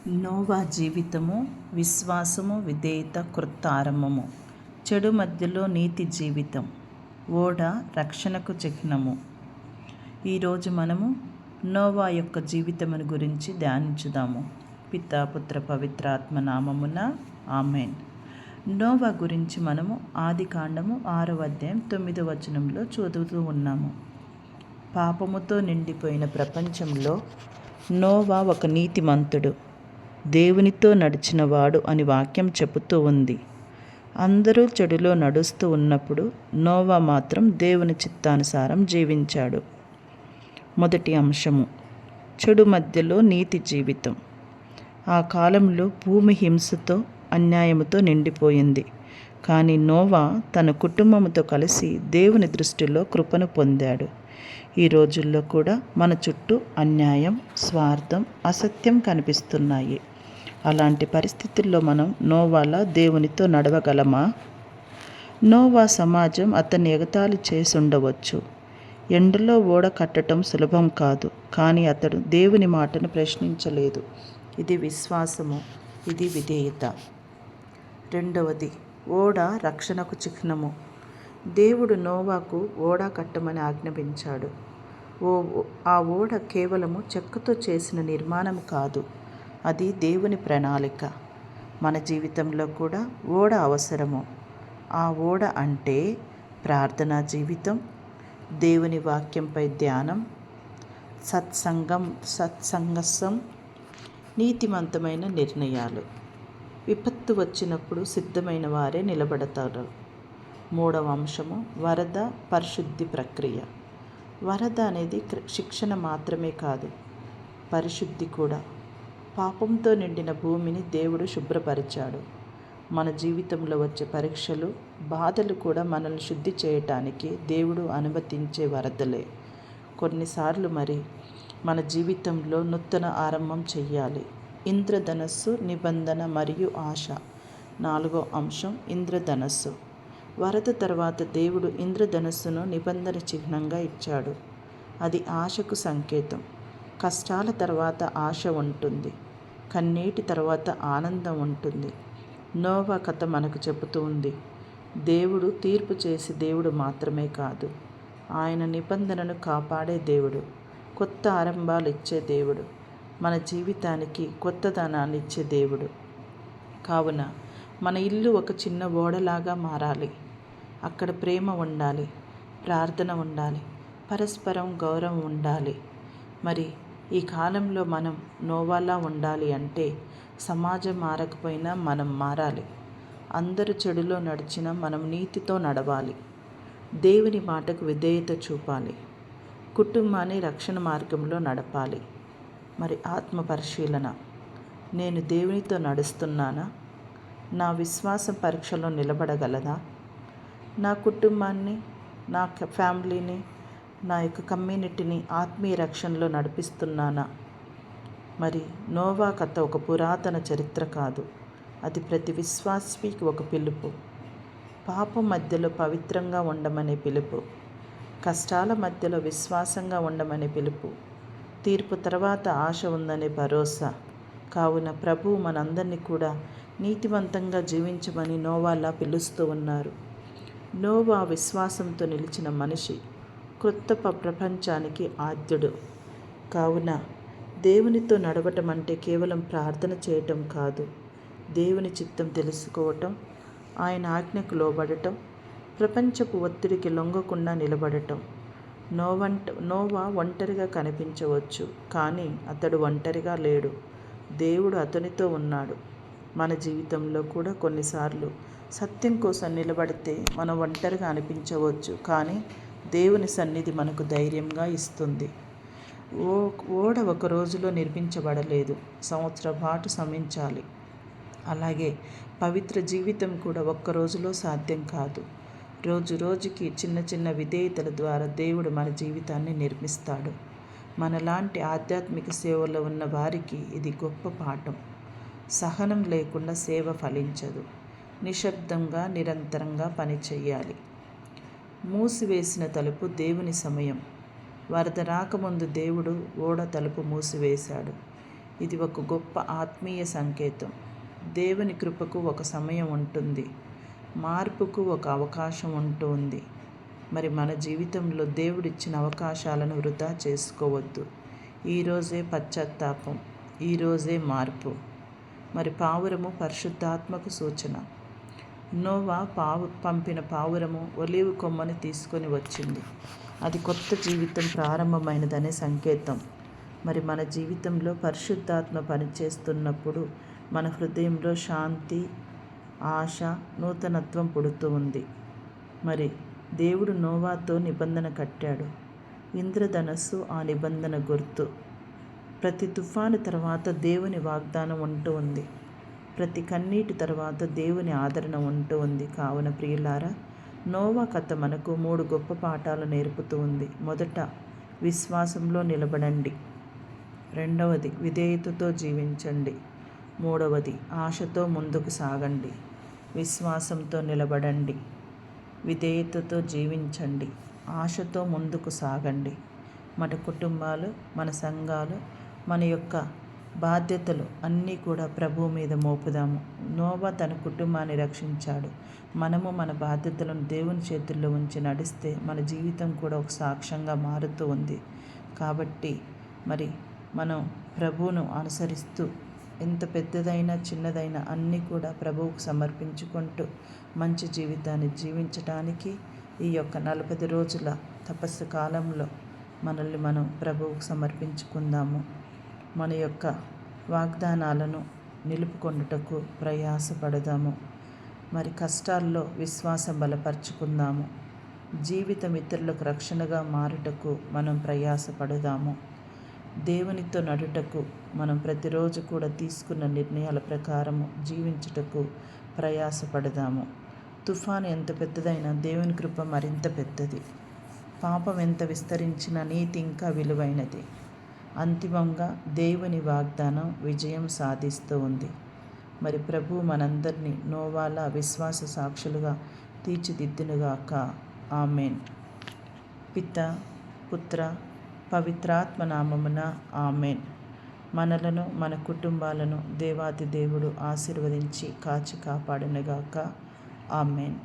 Noah జీవితము విశ్వాసము విధేయత క్రొత్త ఆరంభము. చెడు మధ్యలో నీతి జీవితం. ఓడ రక్షణకు చిహ్నము. ఈరోజు మనము నోవా యొక్క జీవితమును గురించి ధ్యానించుదాము. పితా పుత్ర పవిత్ర ఆత్మ నామమున ఆమెన్. నోవా గురించి మనము ఆదికాండము 6వ అధ్యాయం 9వ వచనంలో చదువుతూ ఉన్నాము. పాపముతో నిండిపోయిన ప్రపంచంలో నోవా ఒక నీతిమంతుడు, దేవునితో నడిచినవాడు అని వాక్యం చెబుతూ ఉంది. అందరూ చెడులో నడుస్తూ ఉన్నప్పుడు నోవా మాత్రం దేవుని చిత్తానుసారం జీవించాడు. మొదటి అంశము, చెడు మధ్యలో నీతి జీవితం. ఆ కాలంలో భూమి హింసతో అన్యాయముతో నిండిపోయింది. కానీ నోవా తన కుటుంబంతో కలిసి దేవుని దృష్టిలో కృపను పొందాడు. ఈ రోజుల్లో కూడా మన చుట్టూ అన్యాయం, స్వార్థం, అసత్యం కనిపిస్తున్నాయి. అలాంటి పరిస్థితుల్లో మనం నోవాలా దేవునితో నడవగలమా? నోవా సమాజం అతన్ని ఎగతాళి చేసి ఉండవచ్చు. ఎండలో ఓడ కట్టడం సులభం కాదు, కానీ అతడు దేవుని మాటను ప్రశ్నించలేదు. ఇది విశ్వాసము, ఇది విధేయత. రెండవది, ఓడ రక్షణకు చిహ్నము. దేవుడు నోవాకు ఓడ కట్టమని ఆజ్ఞాపించాడు. ఆ ఓడ కేవలము చెక్కతో చేసిన నిర్మాణం కాదు, అది దేవుని ప్రణాళిక. మన జీవితంలో కూడా ఓడ అవసరము. ఆ ఓడ అంటే ప్రార్థనా జీవితం, దేవుని వాక్యంపై ధ్యానం, సత్సంగసం, నీతిమంతమైన నిర్ణయాలు. విపత్తు వచ్చినప్పుడు సిద్ధమైన వారే నిలబడతారు. మూడవ అంశము, వరద పరిశుద్ధి ప్రక్రియ. వరద అనేది శిక్షణ మాత్రమే కాదు, పరిశుద్ధి కూడా. పాపంతో నిండిన భూమిని దేవుడు శుభ్రపరిచాడు. మన జీవితంలో వచ్చే పరీక్షలు, బాధలు కూడా మనల్ని శుద్ధి చేయటానికి దేవుడు అనుమతించే వరదలే. కొన్నిసార్లు మరి మన జీవితంలో నూతన ఆరంభం చెయ్యాలి. ఇంద్రధనస్సు, నిబంధన మరియు ఆశ. 4వ అంశం, ఇంద్రధనస్సు. వరద తర్వాత దేవుడు ఇంద్రధనస్సును నిబంధన చిహ్నంగా ఇచ్చాడు. అది ఆశకు సంకేతం. కష్టాల తర్వాత ఆశ ఉంటుంది, కన్నీటి తర్వాత ఆనందం ఉంటుంది. నోవా కథ మనకు చెబుతూ ఉంది, దేవుడు తీర్పు చేసే దేవుడు మాత్రమే కాదు, ఆయన నిబంధనను కాపాడే దేవుడు, కొత్త ఆరంభాలు ఇచ్చే దేవుడు, మన జీవితానికి కొత్తదనాన్ని ఇచ్చే దేవుడు. కావున మన ఇల్లు ఒక చిన్న ఓడలాగా మారాలి. అక్కడ ప్రేమ ఉండాలి, ప్రార్థన ఉండాలి, పరస్పరం గౌరవం ఉండాలి. మరి ఈ కాలంలో మనం నోవాలా ఉండాలి అంటే సమాజం మారకపోయినా మనం మారాలి. అందరూ చెడులో నడిచినా మనం నీతితో నడవాలి. దేవుని మాటకు విధేయత చూపాలి. కుటుంబాన్ని రక్షణ మార్గంలో నడపాలి. మరి ఆత్మ పరిశీలన, నేను దేవునితో నడుస్తున్నానా? నా విశ్వాసం పరీక్షలో నిలబడగలదా? నా కుటుంబాన్ని, నా ఫ్యామిలీని, నా యొక్క కమ్యూనిటీని ఆత్మీయ రక్షణలో నడిపిస్తున్నానా? మరి నోవా కథ ఒక పురాతన చరిత్ర కాదు, అది ప్రతి విశ్వాసికి ఒక పిలుపు. పాపం మధ్యలో పవిత్రంగా ఉండమనే పిలుపు, కష్టాల మధ్యలో విశ్వాసంగా ఉండమనే పిలుపు, తీర్పు తర్వాత ఆశ ఉందనే భరోసా. కావున ప్రభువు మనందరినీ కూడా నీతివంతంగా జీవించమని నోవాలా పిలుస్తూ ఉన్నారు. నోవా విశ్వాసంతో నిలిచిన మనిషి, క్రొత్త ప్రపంచానికి ఆద్యుడు. కావున దేవునితో నడవటం అంటే కేవలం ప్రార్థన చేయటం కాదు, దేవుని చిత్తం తెలుసుకోవటం, ఆయన ఆజ్ఞకు లోబడటం, ప్రపంచపు ఒత్తిడికి లొంగకుండా నిలబడటం. నోవా ఒంటరిగా కనిపించవచ్చు, కానీ అతడు ఒంటరిగా లేడు, దేవుడు అతనితో ఉన్నాడు. మన జీవితంలో కూడా కొన్నిసార్లు సత్యం కోసం నిలబడితే మనం ఒంటరిగా అనిపించవచ్చు, కానీ దేవుని సన్నిధి మనకు ధైర్యంగా ఇస్తుంది. ఓడ ఒక రోజులో నిర్మించబడలేదు, సంవత్సరం పాటు శ్రమించాలి. అలాగే పవిత్ర జీవితం కూడా ఒక్క రోజులో సాధ్యం కాదు. రోజు రోజుకి చిన్న చిన్న విధేయతల ద్వారా దేవుడు మన జీవితాన్ని నిర్మిస్తాడు. మనలాంటి ఆధ్యాత్మిక సేవలో ఉన్న వారికి ఇది గొప్ప పాఠం. సహనం లేకుండా సేవ ఫలించదు. నిశ్శబ్దంగా నిరంతరంగా పనిచేయాలి. మూసివేసిన తలుపు దేవుని సమయం. వరద రాకముందు దేవుడు ఓడ తలుపు మూసివేశాడు. ఇది ఒక గొప్ప ఆత్మీయ సంకేతం. దేవుని కృపకు ఒక సమయం ఉంటుంది, మార్పుకు ఒక అవకాశం ఉంటుంది. మరి మన జీవితంలో దేవుడిచ్చిన అవకాశాలను వృధా చేసుకోవద్దు. ఈరోజే పశ్చాత్తాపం, ఈరోజే మార్పు. మరి పావురము పరిశుద్ధాత్మకు సూచన. నోవా పంపిన పావురము ఒలీవ కొమ్మని తీసుకొని వచ్చింది. అది కొత్త జీవితం ప్రారంభమైనదనే సంకేతం. మరి మన జీవితంలో పరిశుద్ధాత్మ పనిచేస్తున్నప్పుడు మన హృదయంలో శాంతి, ఆశ, నూతనత్వం పుడుతూ ఉంది. మరి దేవుడు నోవాతో నిబంధన కట్టాడు. ఇంద్రధనస్సు ఆ నిబంధన గుర్తు. ప్రతి తుఫాను తర్వాత దేవుని వాగ్దానం ఉంటూ ఉంది. ప్రతి కన్నీటి తర్వాత దేవుని ఆదరణ ఉంటూ ఉంది. కావున ప్రియులారా, నోవా కథ మనకు 3 గొప్ప పాఠాలు నేర్పుతూ ఉంది. మొదట, విశ్వాసంలో నిలబడండి. రెండవది, విధేయతతో జీవించండి. మూడవది, ఆశతో ముందుకు సాగండి. విశ్వాసంతో నిలబడండి, విధేయతతో జీవించండి, ఆశతో ముందుకు సాగండి. మన కుటుంబాలు, మన సంఘాలు, మన యొక్క బాధ్యతలు అన్నీ కూడా ప్రభువు మీద మోపుదాము. నోవా తన కుటుంబాన్ని రక్షించాడు. మనము మన బాధ్యతలను దేవుని చేతుల్లో ఉంచి నడిస్తే మన జీవితం కూడా ఒక సాక్ష్యంగా మారుతూ ఉంది. కాబట్టి మరి మనం ప్రభువును అనుసరిస్తూ ఎంత పెద్దదైనా చిన్నదైనా అన్నీ కూడా ప్రభువుకు సమర్పించుకుంటూ మంచి జీవితాన్ని జీవించడానికి ఈ యొక్క 40 రోజుల తపస్సు కాలంలో మనల్ని మనం ప్రభువుకు సమర్పించుకుందాము. మన యొక్క వాగ్దానాలను నిలుపుకొనుటకు ప్రయాసపడదాము. మరి కష్టాల్లో విశ్వాసం బలపరుచుకుందాము. జీవితం ఇతరులకు రక్షణగా మారుటకు మనం ప్రయాసపడదాము. దేవునితో నడుటకు మనం ప్రతిరోజు కూడా తీసుకున్న నిర్ణయాల ప్రకారము జీవించుటకు ప్రయాసపడదాము. తుఫాను ఎంత పెద్దదైనా దేవుని కృప మరింత పెద్దది. పాపం ఎంత విస్తరించినా నీతి ఇంకా విలువైనది. అంతిమంగా దేవుని వాగ్దానం విజయం సాధిస్తూ ఉంది. మరి ప్రభువు మనందరినీ నోవాలా విశ్వాస సాక్షులుగా తీర్చిదిద్దునుగాక. ఆమెన్. పిత, పుత్ర, పవిత్రాత్మ నామమున ఆమెన్. మనలను, మన కుటుంబాలను దేవాతి దేవుడు ఆశీర్వదించి కాచి కాపాడునుగాక. ఆమెన్.